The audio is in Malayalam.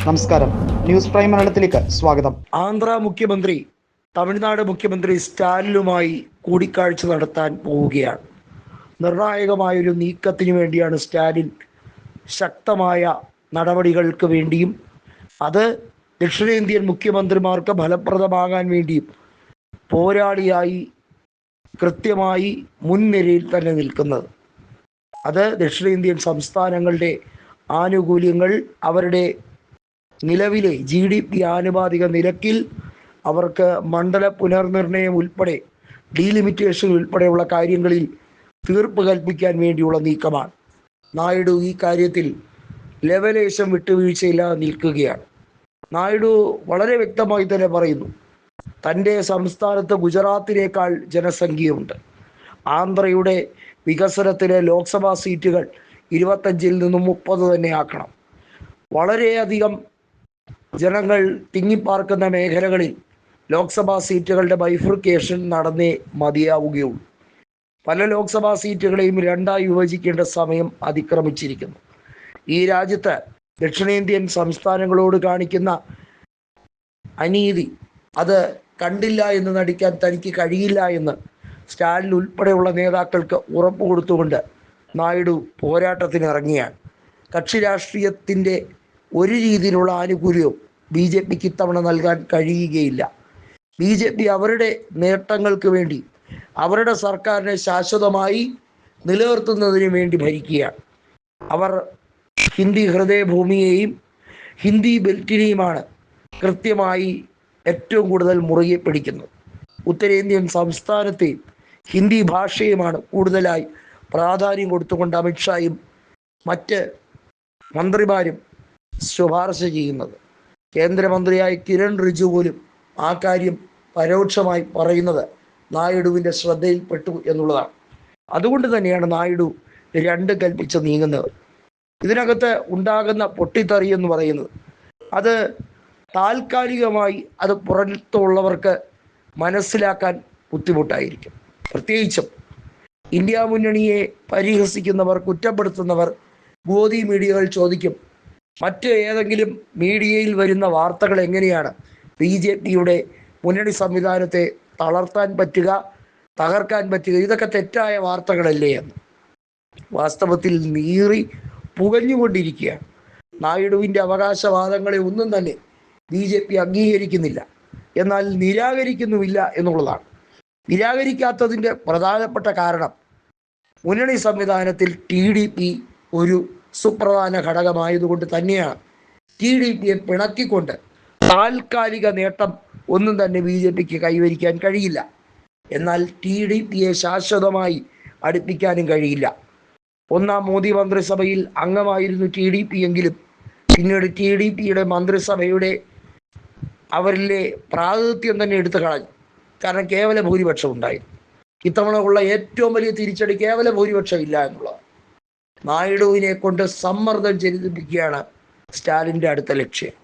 നമസ്കാരം, ന്യൂസ് പ്രൈം മലയാളത്തിലേക്ക് സ്വാഗതം. ആന്ധ്ര മുഖ്യമന്ത്രി തമിഴ്നാട് മുഖ്യമന്ത്രി സ്റ്റാലിനുമായി കൂടിക്കാഴ്ച നടത്താൻ പോവുകയാണ്. നിർണായകമായൊരു നീക്കത്തിന് വേണ്ടിയാണ് സ്റ്റാലിൻ ശക്തമായ നടപടികൾക്ക് വേണ്ടിയും അത് ദക്ഷിണേന്ത്യൻ മുഖ്യമന്ത്രിമാർക്ക് ഫലപ്രദമാകാൻ വേണ്ടിയും പോരാളിയായി കൃത്യമായി മുൻനിരയിൽ തന്നെ നിൽക്കുന്നത്. അത് ദക്ഷിണേന്ത്യൻ സംസ്ഥാനങ്ങളുടെ ആനുകൂല്യങ്ങൾ അവരുടെ നിലവിലെ GDP ആനുപാതിക നിരക്കിൽ അവർക്ക് മണ്ഡല പുനർനിർണയം ഉൾപ്പെടെ ഡീലിമിറ്റേഷൻ ഉൾപ്പെടെയുള്ള കാര്യങ്ങളിൽ തീർപ്പ് കൽപ്പിക്കാൻ വേണ്ടിയുള്ള നീക്കമാണ്. നായിഡു ഈ കാര്യത്തിൽ ലെവലേശം വിട്ടുവീഴ്ചയില്ലാതെ നിൽക്കുകയാണ്. നായിഡു വളരെ വ്യക്തമായി തന്നെ പറയുന്നു, തൻ്റെ സംസ്ഥാനത്ത് ഗുജറാത്തിനേക്കാൾ ജനസംഖ്യയുണ്ട്. ആന്ധ്രയുടെ വികസനത്തിന് ലോക്സഭാ സീറ്റുകൾ 25-ൽ നിന്നും 30 തന്നെ ആക്കണം. വളരെയധികം ജനങ്ങൾ തിങ്ങിപ്പാർക്കുന്ന മേഖലകളിൽ ലോക്സഭാ സീറ്റുകളുടെ ബൈഫർക്കേഷൻ നടന്നേ മതിയാവുകയുള്ളൂ. പല ലോക്സഭാ സീറ്റുകളെയും 2ആയി വിഭജിക്കേണ്ട സമയം അതിക്രമിച്ചിരിക്കുന്നു. ഈ രാജ്യത്ത് ദക്ഷിണേന്ത്യൻ സംസ്ഥാനങ്ങളോട് കാണിക്കുന്ന അനീതി അത് കണ്ടില്ല എന്ന് നടിക്കാൻ തനിക്ക് കഴിയില്ല എന്ന് സ്റ്റാലിൻ ഉൾപ്പെടെയുള്ള നേതാക്കൾക്ക് ഉറപ്പ് കൊടുത്തുകൊണ്ട് നായിഡു പോരാട്ടത്തിന് ഇറങ്ങിയാണ്. കക്ഷി രാഷ്ട്രീയത്തിൻ്റെ ഒരു രീതിയിലുള്ള ആനുകൂല്യവും BJPക്ക് ഇത്തവണ നൽകാൻ കഴിയുകയില്ല. BJP അവരുടെ നേട്ടങ്ങൾക്ക് വേണ്ടി അവരുടെ സർക്കാരിനെ ശാശ്വതമായി നിലനിർത്തുന്നതിന് വേണ്ടി ഭരിക്കുകയാണ്. അവർ ഹിന്ദി ഹൃദയഭൂമിയെയും ഹിന്ദി ബെൽറ്റിനെയുമാണ് കൃത്യമായി ഏറ്റവും കൂടുതൽ മുറുകെ പിടിക്കുന്നത്. ഉത്തരേന്ത്യൻ സംസ്ഥാനത്തെയും ഹിന്ദി ഭാഷയുമാണ് കൂടുതലായി പ്രാധാന്യം കൊടുത്തുകൊണ്ട് അമിത്ഷായും മറ്റ് മന്ത്രിമാരും ശുപാർശ ചെയ്യുന്നത്. കേന്ദ്രമന്ത്രിയായ കിരൺ റിജിജു പോലും ആ കാര്യം പരോക്ഷമായി പറയുന്നത് നായിഡുവിൻ്റെ ശ്രദ്ധയിൽപ്പെട്ടു എന്നുള്ളതാണ്. അതുകൊണ്ട് തന്നെയാണ് നായിഡു 2 കൽപ്പിച്ച് നീങ്ങുന്നത്. ഇതിനകത്ത് ഉണ്ടാകുന്ന പൊട്ടിത്തെറി എന്ന് പറയുന്നത് അത് താൽക്കാലികമായി അത് പുറത്തുള്ളവർക്ക് മനസ്സിലാക്കാൻ ബുദ്ധിമുട്ടായിരിക്കും. പ്രത്യേകിച്ചും ഇന്ത്യ മുന്നണിയെ പരിഹസിക്കുന്നവർ, കുറ്റപ്പെടുത്തുന്നവർ ഗോദി മീഡിയകൾ ചോദിക്കും, മറ്റ് ഏതെങ്കിലും മീഡിയയിൽ വരുന്ന വാർത്തകൾ എങ്ങനെയാണ് BJPയുടെ മുന്നണി സംവിധാനത്തെ തളർത്താൻ പറ്റുക, തകർക്കാൻ പറ്റുക? ഇതൊക്കെ തെറ്റായ വാർത്തകളല്ലേ എന്ന്. വാസ്തവത്തിൽ നീറി പുകഞ്ഞുകൊണ്ടിരിക്കുകയാണ്. നായിഡുവിൻ്റെ അവകാശവാദങ്ങളെ ഒന്നും തന്നെ BJP അംഗീകരിക്കുന്നില്ല, എന്നാൽ നിരാകരിക്കുന്നുമില്ല എന്നുള്ളതാണ്. നിരാകരിക്കാത്തതിൻ്റെ പ്രധാനപ്പെട്ട കാരണം മുന്നണി സംവിധാനത്തിൽ TDP ഒരു സുപ്രധാന ഘടകമായതുകൊണ്ട് തന്നെയാണ്. TDPയെ പിണക്കിക്കൊണ്ട് താൽക്കാലിക നേട്ടം ഒന്നും തന്നെ BJPക്ക് കൈവരിക്കാൻ കഴിയില്ല. എന്നാൽ TDPയെ ശാശ്വതമായി അടുപ്പിക്കാനും കഴിയില്ല. 1ാം മോദി മന്ത്രിസഭയിൽ അംഗമായിരുന്നു TDP എങ്കിലും പിന്നീട് TDPയുടെ മന്ത്രിസഭയുടെ അവരിലെ പ്രാതിനിധ്യം തന്നെ എടുത്തു കളഞ്ഞു. കാരണം കേവല ഭൂരിപക്ഷം ഉണ്ടായിരുന്നു. ഇത്തവണ ഉള്ള ഏറ്റവും വലിയ തിരിച്ചടി കേവല ഭൂരിപക്ഷം ഇല്ല എന്നുള്ളതാണ്. നായിഡുവിനെ കൊണ്ട് സമ്മർദ്ദം ചെലുത്തിപ്പിക്കുകയാണ് സ്റ്റാലിൻ്റെ അടുത്ത ലക്ഷ്യം.